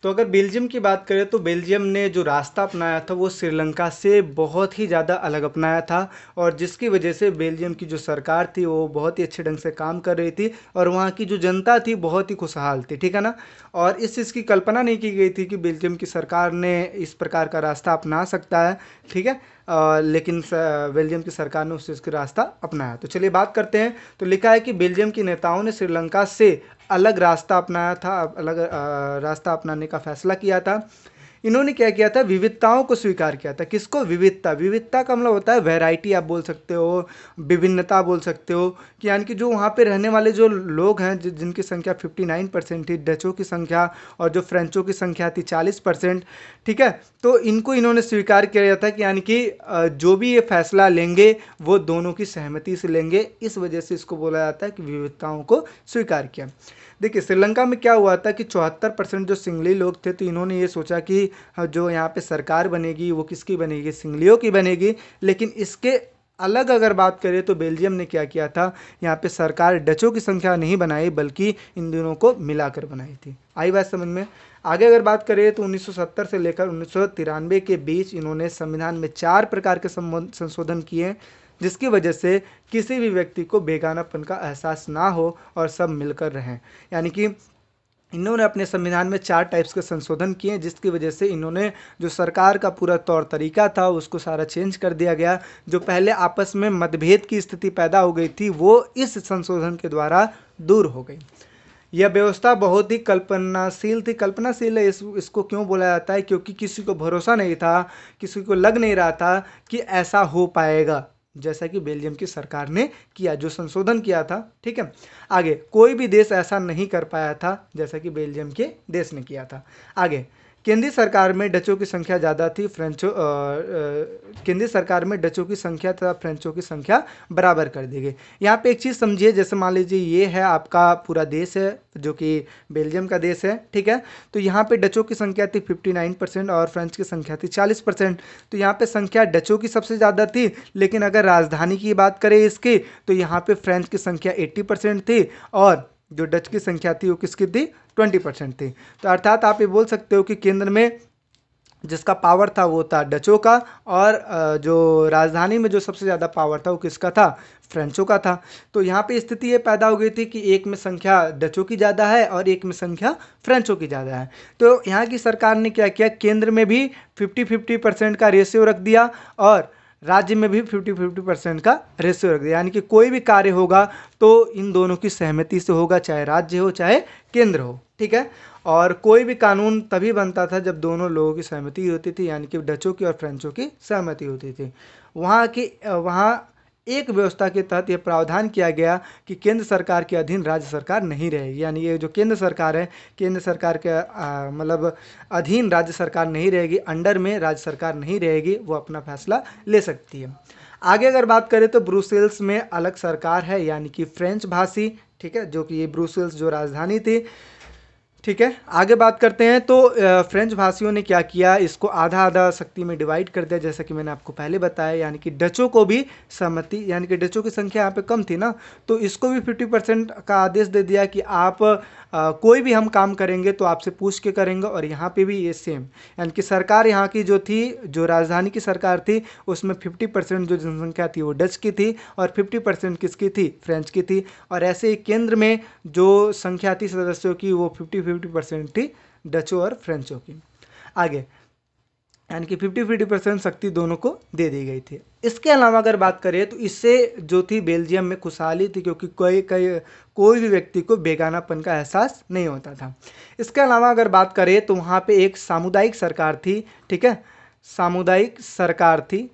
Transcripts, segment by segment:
तो अगर बेल्जियम की बात करें तो बेल्जियम ने जो रास्ता अपनाया था वो श्रीलंका से बहुत ही ज़्यादा अलग अपनाया था, और जिसकी वजह से बेल्जियम की जो सरकार थी वो बहुत ही अच्छे ढंग से काम कर रही थी, और वहाँ की जो जनता थी बहुत ही खुशहाल थी, ठीक है ना। और इस चीज़ की कल्पना नहीं की गई थी कि बेल्जियम की सरकार ने इस प्रकार का रास्ता अपना सकता है, ठीक है। लेकिन बेल्जियम की सरकार ने उस चीज़ का रास्ता अपनाया। तो चलिए बात करते हैं। तो लिखा है कि बेल्जियम के नेताओं ने श्रीलंका से अलग रास्ता अपनाया था, अलग रास्ता अपनाने का फैसला किया था। इन्होंने क्या किया था, विविधताओं को स्वीकार किया था। किसको? विविधता। विविधता का मतलब होता है वैरायटी, आप बोल सकते हो, विभिन्नता बोल सकते हो, कि यानी कि जो वहाँ पे रहने वाले जो लोग हैं, जिनकी संख्या 59% थी, डचों की संख्या और जो फ्रेंचों की संख्या थी 40%, ठीक है। तो इनको इन्होंने स्वीकार किया था कि यानी कि जो भी ये फैसला लेंगे वो दोनों की सहमति से लेंगे। इस वजह से इसको बोला जाता है कि विविधताओं को स्वीकार किया। देखिए श्रीलंका में क्या हुआ था कि 74% जो सिंगली लोग थे, तो इन्होंने ये सोचा कि जो यहाँ पे सरकार बनेगी वो किसकी बनेगी, सिंगलियों की बनेगी। लेकिन इसके अलग अगर बात करें तो बेल्जियम ने क्या किया था, यहाँ पे सरकार डचों की संख्या नहीं बनाई बल्कि इन दोनों को मिलाकर बनाई थी। आई बात समझ में? आगे अगर बात करें तो 1970 से लेकर 1993 के बीच इन्होंने संविधान में 4 प्रकार के संशोधन किए, जिसकी वजह से किसी भी व्यक्ति को बेगानापन का एहसास ना हो और सब मिलकर रहें। यानी कि इन्होंने अपने संविधान में 4 टाइप्स के संशोधन किए, जिसकी वजह से इन्होंने जो सरकार का पूरा तौर तरीका था उसको सारा चेंज कर दिया गया। जो पहले आपस में मतभेद की स्थिति पैदा हो गई थी वो इस संशोधन के द्वारा दूर हो गई। यह व्यवस्था बहुत ही कल्पनाशील थी। कल्पनाशील है इसको क्यों बोला जाता है? क्योंकि किसी को भरोसा नहीं था, किसी को लग नहीं रहा था कि ऐसा हो पाएगा, जैसा कि बेल्जियम की सरकार ने किया, जो संशोधन किया था, ठीक है। आगे कोई भी देश ऐसा नहीं कर पाया था जैसा कि बेल्जियम के देश ने किया था। आगे केंद्रीय सरकार में डचों की संख्या ज़्यादा थी, केंद्रीय सरकार में डचों की संख्या तथा फ्रेंचों की संख्या बराबर कर दी गई। यहाँ पे एक चीज़ समझिए, जैसे मान लीजिए ये है आपका पूरा देश है जो कि बेल्जियम का देश है, ठीक है। तो यहाँ पे डचों की संख्या थी 59% और फ्रेंच की संख्या थी 40%। तो यहाँ पे संख्या डचों की सबसे ज़्यादा थी, लेकिन अगर राजधानी की बात करें इसकी तो यहाँ पे फ्रेंच की संख्या 80% थी और जो डच की संख्या थी वो किसकी थी? 20% थी। तो अर्थात आप ये बोल सकते हो कि केंद्र में जिसका पावर था वो था डचों का, और जो राजधानी में जो सबसे ज़्यादा पावर था वो किसका था? फ्रेंचों का था। तो यहाँ पे स्थिति ये पैदा हो गई थी कि एक में संख्या डचों की ज़्यादा है और एक में संख्या फ्रेंचों की ज़्यादा है। तो यहाँ की सरकार ने क्या किया, केंद्र में भी 50-50% का रेशियो रख दिया और राज्य में भी 50-50% का रेशियो रख दिया। यानी कि कोई भी कार्य होगा तो इन दोनों की सहमति से होगा, चाहे राज्य हो चाहे केंद्र हो, ठीक है। और कोई भी कानून तभी बनता था जब दोनों लोगों की सहमति होती थी, यानी कि डचों की और फ्रेंचों की सहमति होती थी। वहाँ एक व्यवस्था के तहत यह प्रावधान किया गया कि केंद्र सरकार के अधीन राज्य सरकार नहीं रहेगी। यानी ये जो केंद्र सरकार है, केंद्र सरकार के मतलब अधीन राज्य सरकार नहीं रहेगी, अंडर में राज्य सरकार नहीं रहेगी, वो अपना फैसला ले सकती है। आगे अगर बात करें तो ब्रुसेल्स में अलग सरकार है, यानी कि फ्रेंच भाषी, ठीक है, जो कि ये ब्रुसेल्स जो राजधानी थी, ठीक है। आगे बात करते हैं तो फ्रेंच भाषियों ने क्या किया, इसको आधा आधा शक्ति में डिवाइड कर दिया, जैसा कि मैंने आपको पहले बताया। यानी कि डचों को भी सहमति, यानी कि डचों की संख्या यहाँ पे कम थी ना, तो इसको भी 50% का आदेश दे दिया कि आप कोई भी हम काम करेंगे तो आपसे पूछ के करेंगे। और यहाँ पे भी ये सेम, यानी कि सरकार यहाँ की जो थी, जो राजधानी की सरकार थी, उसमें 50% जो जनसंख्या थी वो डच की थी और 50% किसकी थी? फ्रेंच की थी। और ऐसे ही केंद्र में जो संख्या थी सदस्यों की वो 50-50% थी डचों और फ्रेंचों की। आगे यानी कि 50-50% शक्ति दोनों को दे दी गई थी। इसके अलावा अगर बात करें तो इससे जो थी बेल्जियम में खुशहाली थी, क्योंकि कोई भी व्यक्ति को बेगानापन का एहसास नहीं होता था। इसके अलावा अगर बात करें तो वहाँ पे एक सामुदायिक सरकार थी, ठीक है, सामुदायिक सरकार थी।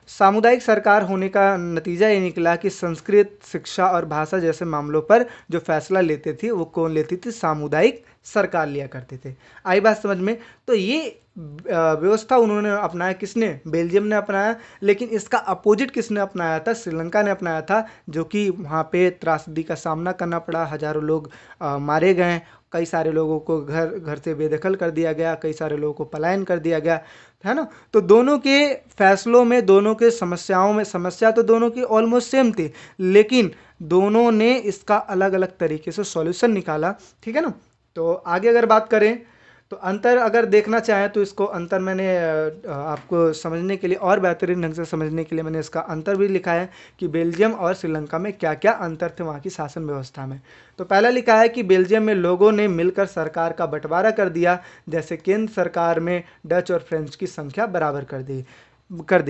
सामुदायिक सरकार होने का नतीजा ये निकला कि संस्कृत, शिक्षा और भाषा जैसे मामलों पर जो फैसला लेते थे वो कौन लेती थी? सामुदायिक सरकार लिया करते थे। आई बात समझ में? तो ये व्यवस्था उन्होंने अपनाया, किसने? बेल्जियम ने अपनाया। लेकिन इसका अपोजिट किसने अपनाया था? श्रीलंका ने अपनाया था, जो कि वहाँ पे त्रासदी का सामना करना पड़ा, हजारों लोग मारे गए, कई सारे लोगों को घर से बेदखल कर दिया गया, कई सारे लोगों को पलायन कर दिया गया, है ना। तो दोनों के फैसलों में, दोनों के समस्याओं में, समस्या तो दोनों की ऑलमोस्ट सेम थी, लेकिन दोनों ने इसका अलग अलग तरीके से सॉल्यूशन निकाला, ठीक है ना। तो आगे अगर बात करें तो अंतर अगर देखना चाहें तो इसको अंतर मैंने आपको समझने के लिए और बेहतरीन ढंग से समझने के लिए मैंने इसका अंतर भी लिखा है कि बेल्जियम और श्रीलंका में क्या क्या अंतर थे वहाँ की शासन व्यवस्था में। तो पहला लिखा है कि बेल्जियम में लोगों ने मिलकर सरकार का बंटवारा कर दिया, जैसे केंद्र सरकार में डच और फ्रेंच की संख्या बराबर कर दी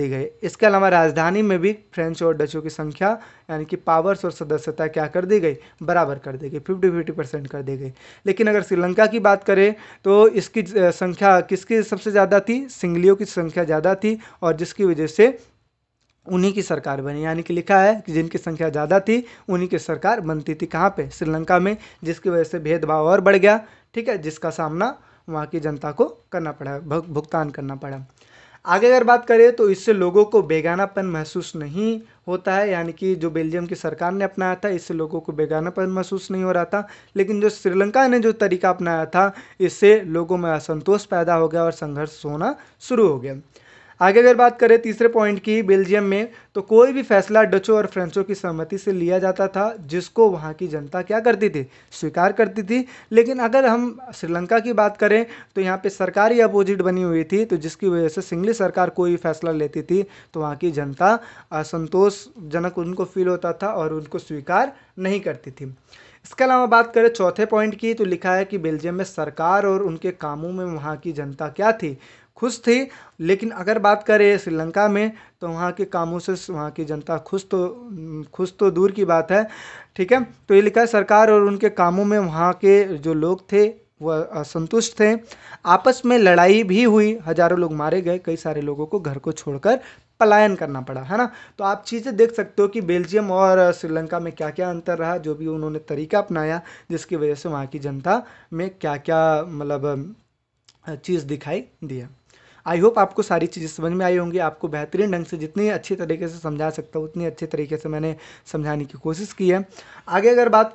गई। इसके अलावा राजधानी में भी फ्रेंच और डचों की संख्या यानी कि पावर्स और सदस्यता क्या कर दी गई, बराबर कर दी गई, 50-50% कर दी गई। लेकिन अगर श्रीलंका की बात करें तो इसकी संख्या किसकी सबसे ज़्यादा थी, सिंगलियों की संख्या ज़्यादा थी, और जिसकी वजह से उन्हीं की सरकार बनी। यानी कि लिखा है कि जिनकी संख्या ज़्यादा थी उन्हीं की सरकार बनती थी। कहाँ पे, श्रीलंका में, जिसकी वजह से भेदभाव और बढ़ गया। ठीक है, जिसका सामना वहाँ की जनता को करना पड़ा, भुगतान करना पड़ा। आगे अगर बात करें तो इससे लोगों को बेगानापन महसूस नहीं होता है, यानी कि जो बेल्जियम की सरकार ने अपनाया था इससे लोगों को बेगानापन महसूस नहीं हो रहा था। लेकिन जो श्रीलंका ने जो तरीका अपनाया था इससे लोगों में असंतोष पैदा हो गया और संघर्ष होना शुरू हो गया। आगे अगर बात करें तीसरे पॉइंट की, बेल्जियम में तो कोई भी फैसला डचों और फ्रेंचों की सहमति से लिया जाता था, जिसको वहाँ की जनता क्या करती थी, स्वीकार करती थी। लेकिन अगर हम श्रीलंका की बात करें तो यहाँ पे सरकार ही अपोजिट बनी हुई थी, तो जिसकी वजह से सिंगली सरकार कोई भी फैसला लेती थी तो वहाँ की जनता असंतोषजनक उनको फील होता था और उनको स्वीकार नहीं करती थी। इसके अलावा बात करें चौथे पॉइंट की तो लिखा है कि बेल्जियम में सरकार और उनके कामों में वहाँ की जनता क्या थी, खुश थी। लेकिन अगर बात करें श्रीलंका में तो वहाँ के कामों से वहाँ की जनता खुश तो दूर की बात है। ठीक है, तो ये लिखा है सरकार और उनके कामों में वहाँ के जो लोग थे वह असंतुष्ट थे। आपस में लड़ाई भी हुई, हजारों लोग मारे गए, कई सारे लोगों को घर को छोड़कर पलायन करना पड़ा, है ना। तो आप चीज़ें देख सकते हो कि बेल्जियम और श्रीलंका में क्या क्या अंतर रहा, जो भी उन्होंने तरीका अपनाया जिसकी वजह से वहाँ की जनता में क्या क्या मतलब चीज़ दिखाई दिया। आई होप आपको सारी चीज़ें समझ में आई होंगी। आपको बेहतरीन ढंग से जितनी अच्छी तरीके से समझा सकता हूँ उतनी अच्छी तरीके से मैंने समझाने की कोशिश की है। आगे अगर बात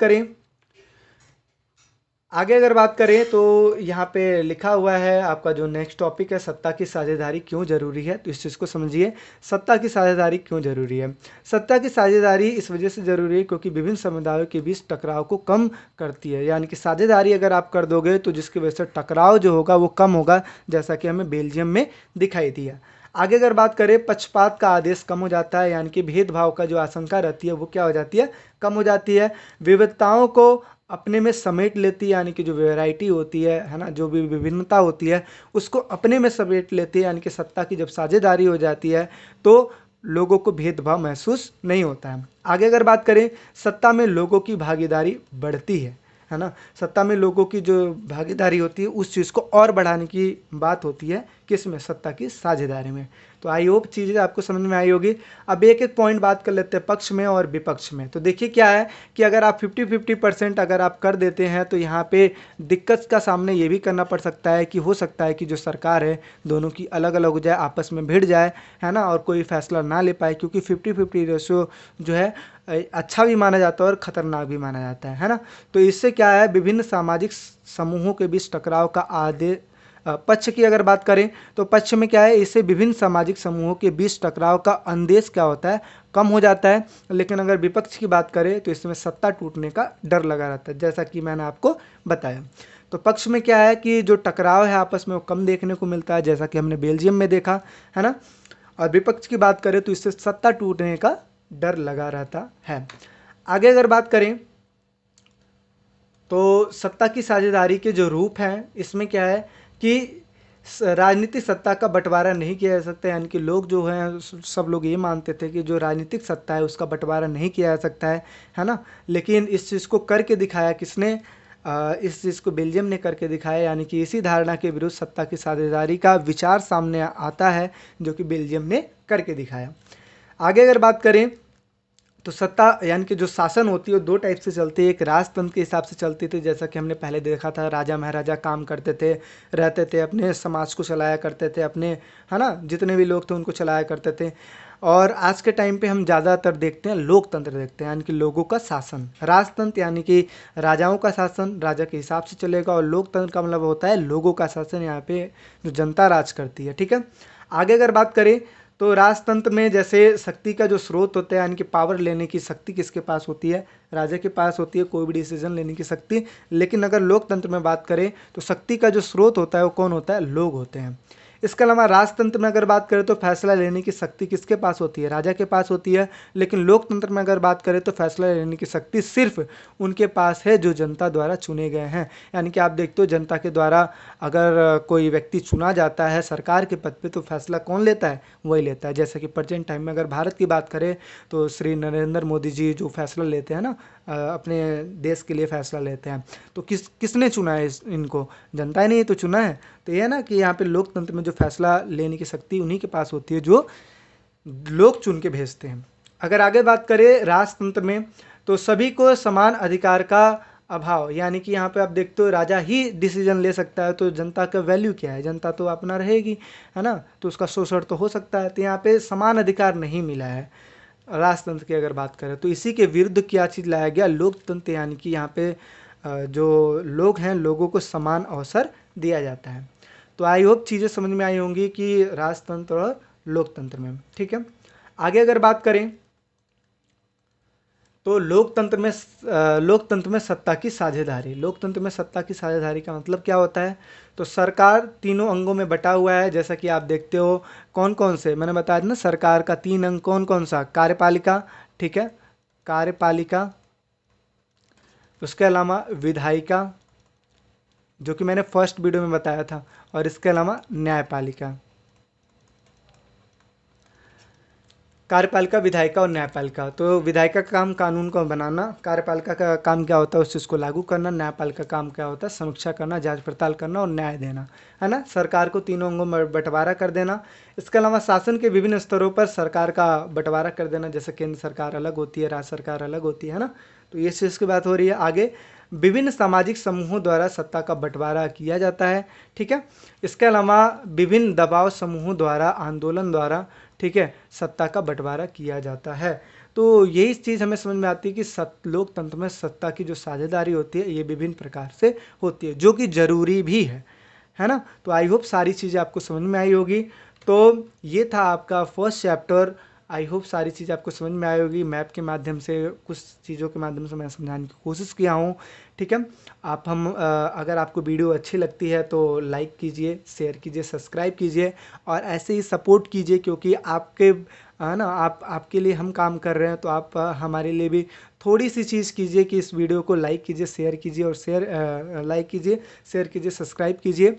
करें तो यहाँ पे लिखा हुआ है आपका जो नेक्स्ट टॉपिक है, सत्ता की साझेदारी क्यों ज़रूरी है। तो इस चीज़ को समझिए, सत्ता की साझेदारी क्यों ज़रूरी है। सत्ता की साझेदारी इस वजह से ज़रूरी है क्योंकि विभिन्न समुदायों के बीच टकराव को कम करती है। यानी कि साझेदारी अगर आप कर दोगे तो जिसकी वजह से टकराव जो होगा वो कम होगा, जैसा कि हमें बेल्जियम में दिखाई दिया। आगे अगर बात करें, पक्षपात का आदेश कम हो जाता है, यानी कि भेदभाव का जो आशंका रहती है वो क्या हो जाती है, कम हो जाती है। विविधताओं को अपने में समेट लेती है, यानी कि जो वैरायटी होती है ना, जो भी विभिन्नता होती है उसको अपने में समेट लेती है। यानी कि सत्ता की जब साझेदारी हो जाती है तो लोगों को भेदभाव महसूस नहीं होता है। आगे अगर बात करें, सत्ता में लोगों की भागीदारी बढ़ती है ना। सत्ता में लोगों की जो भागीदारी होती है उस चीज़ को और बढ़ाने की बात होती है, किसमें, सत्ता की साझेदारी में। तो आई होप चीज़ें आपको समझ में आई होगी। अब एक एक पॉइंट बात कर लेते हैं पक्ष में और विपक्ष में। तो देखिए क्या है कि अगर आप 50-50% अगर आप कर देते हैं तो यहाँ पे दिक्कत का सामने ये भी करना पड़ सकता है कि हो सकता है कि जो सरकार है दोनों की अलग अलग हो जाए, आपस में भिड़ जाए, है ना, और कोई फैसला ना ले पाए, क्योंकि 50-50 रेशियो जो है अच्छा भी माना जाता है और ख़तरनाक भी माना जाता है ना। तो इससे क्या है, विभिन्न सामाजिक समूहों के बीच टकराव का आदे पक्ष की अगर बात करें तो पक्ष में क्या है, इससे विभिन्न सामाजिक समूहों के बीच टकराव का अंदेश क्या होता है, कम हो जाता है। लेकिन अगर विपक्ष की बात करें तो इसमें सत्ता टूटने का डर लगा रहता है, जैसा कि मैंने आपको बताया। तो पक्ष में क्या है कि जो टकराव है आपस में वो कम देखने को मिलता है, जैसा कि हमने बेल्जियम में देखा है ना। और विपक्ष की बात करें तो इससे सत्ता टूटने का डर लगा रहता है। आगे अगर बात करें तो सत्ता की साझेदारी के जो रूप हैं इसमें क्या है कि राजनीतिक सत्ता का बंटवारा नहीं किया जा सकता। यानी कि लोग जो हैं, सब लोग ये मानते थे कि जो राजनीतिक सत्ता है उसका बंटवारा नहीं किया जा सकता है ना। लेकिन इस चीज़ को करके दिखाया किसने, इस चीज़ को बेल्जियम ने करके दिखाया। यानी कि इसी धारणा के विरुद्ध सत्ता की साझेदारी का विचार सामने आता है जो कि बेल्जियम ने करके दिखाया। आगे अगर बात करें तो सत्ता यानी कि जो शासन होती है वो दो टाइप से चलती है। एक राजतंत्र के हिसाब से चलती थी, जैसा कि हमने पहले देखा था, राजा महाराजा काम करते थे, रहते थे, अपने समाज को चलाया करते थे, अपने, है ना, जितने भी लोग थे उनको चलाया करते थे। और आज के टाइम पे हम ज़्यादातर देखते हैं लोकतंत्र देखते हैं, यानी कि लोगों का शासन। राजतंत्र यानी कि राजाओं का शासन राजा के हिसाब से चलेगा, और लोकतंत्र का मतलब होता है लोगों का शासन, यहाँ पे जो जनता राज करती है। ठीक है, आगे अगर बात करें तो राजतंत्र में जैसे शक्ति का जो स्रोत होता है, यानी कि पावर लेने की शक्ति किसके पास होती है? राजा के पास होती है, कोई भी डिसीजन लेने की शक्ति। लेकिन अगर लोकतंत्र में बात करें तो शक्ति का जो स्रोत होता है वो कौन होता है? लोग होते हैं। इसके अलावा राजतंत्र में अगर बात करें तो फैसला लेने की शक्ति किसके पास होती है? राजा के पास होती है। लेकिन लोकतंत्र में अगर बात करें तो फैसला लेने की शक्ति सिर्फ उनके पास है जो जनता द्वारा चुने गए हैं। यानी कि आप देखते हो जनता के द्वारा अगर कोई व्यक्ति चुना जाता है सरकार के पद पे तो फैसला कौन लेता है? वही लेता है। जैसे कि प्रेजेंट टाइम में अगर भारत की बात करें तो श्री नरेंद्र मोदी जी जो फैसला लेते हैं ना, अपने देश के लिए फैसला लेते हैं, तो किसने चुना है इनको? जनता ने ही तो चुना है। तो ये है ना कि यहाँ पे लोकतंत्र में जो फैसला लेने की शक्ति उन्हीं के पास होती है जो लोग चुन के भेजते हैं। अगर आगे बात करें राजतंत्र में तो सभी को समान अधिकार का अभाव, यानी कि यहाँ पे आप देखते हो राजा ही डिसीजन ले सकता है, तो जनता का वैल्यू क्या है? जनता तो अपना रहेगी, है ना, तो उसका शोषण तो हो सकता है। तो यहाँ पे समान अधिकार नहीं मिला है राजतंत्र की अगर बात करें। तो इसी के विरुद्ध क्या चीज़ लाया गया? लोकतंत्र, यानी कि यहाँ पे जो लोग हैं लोगों को समान अवसर दिया जाता है। तो आई होप चीज़ें समझ में आई होंगी कि राजतंत्र और लोकतंत्र में। ठीक है, आगे अगर बात करें तो लोकतंत्र में सत्ता की साझेदारी। लोकतंत्र में सत्ता की साझेदारी का मतलब क्या होता है? तो सरकार तीनों अंगों में बटा हुआ है। जैसा कि आप देखते हो कौन कौन से, मैंने बताया था ना, सरकार का 3 अंग कौन कौन सा? कार्यपालिका, ठीक है, कार्यपालिका, उसके अलावा विधायिका जो कि मैंने फर्स्ट वीडियो में बताया था, और इसके अलावा न्यायपालिका। कार्यपालिका, विधायिका और न्यायपालिका। तो विधायिका का काम कानून को बनाना, कार्यपालिका का काम क्या होता है? उस चीज़ को लागू करना, न्यायपालिका का काम क्या होता है? समीक्षा करना, जांच पड़ताल करना और न्याय देना, है ना। सरकार को तीनों अंगों में बंटवारा कर देना। इसके अलावा शासन के विभिन्न स्तरों पर सरकार का बंटवारा कर देना, जैसे केंद्र सरकार अलग होती है, राज्य सरकार अलग होती है ना। तो ये चीज़ की बात हो रही है। आगे विभिन्न सामाजिक समूहों द्वारा सत्ता का बंटवारा किया जाता है, ठीक है। इसके अलावा विभिन्न दबाव समूहों द्वारा, आंदोलन द्वारा, ठीक है, सत्ता का बंटवारा किया जाता है। तो यही चीज़ हमें समझ में आती है कि लोकतंत्र में सत्ता की जो साझेदारी होती है ये विभिन्न प्रकार से होती है, जो कि जरूरी भी है ना। तो आई होप सारी चीज़ें आपको समझ में आई होगी। तो ये था आपका फर्स्ट चैप्टर। आई होप सारी चीज़ आपको समझ में आई होगी। मैप के माध्यम से, कुछ चीज़ों के माध्यम से मैं समझाने की कोशिश किया हूँ, ठीक है। अगर आपको वीडियो अच्छी लगती है तो लाइक कीजिए, शेयर कीजिए, सब्सक्राइब कीजिए और ऐसे ही सपोर्ट कीजिए, क्योंकि आपके ना आपके लिए हम काम कर रहे हैं, तो आप हमारे लिए भी थोड़ी सी चीज़ कीजिए कि इस वीडियो को लाइक कीजिए, शेयर कीजिए और लाइक कीजिए, शेयर कीजिए, सब्सक्राइब कीजिए,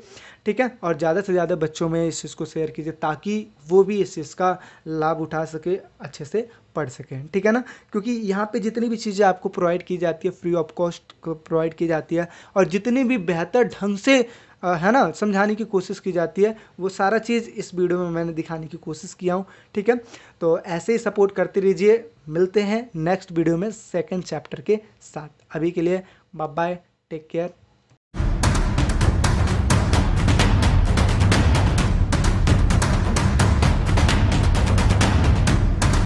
ठीक है। और ज़्यादा से ज़्यादा बच्चों में इस चीज़ को शेयर कीजिए ताकि वो भी इस चीज़ का लाभ उठा सके, अच्छे से पढ़ सकें, ठीक है ना। क्योंकि यहाँ पे जितनी भी चीज़ें आपको प्रोवाइड की जाती है फ्री ऑफ कॉस्ट प्रोवाइड की जाती है, और जितनी भी बेहतर ढंग से है ना समझाने की कोशिश की जाती है, वो सारा चीज़ इस वीडियो में मैंने दिखाने की कोशिश किया हूँ, ठीक है। तो ऐसे ही सपोर्ट करते रहिए। मिलते हैं नेक्स्ट वीडियो में सेकंड चैप्टर के साथ। अभी के लिए बाय बाय, टेक केयर।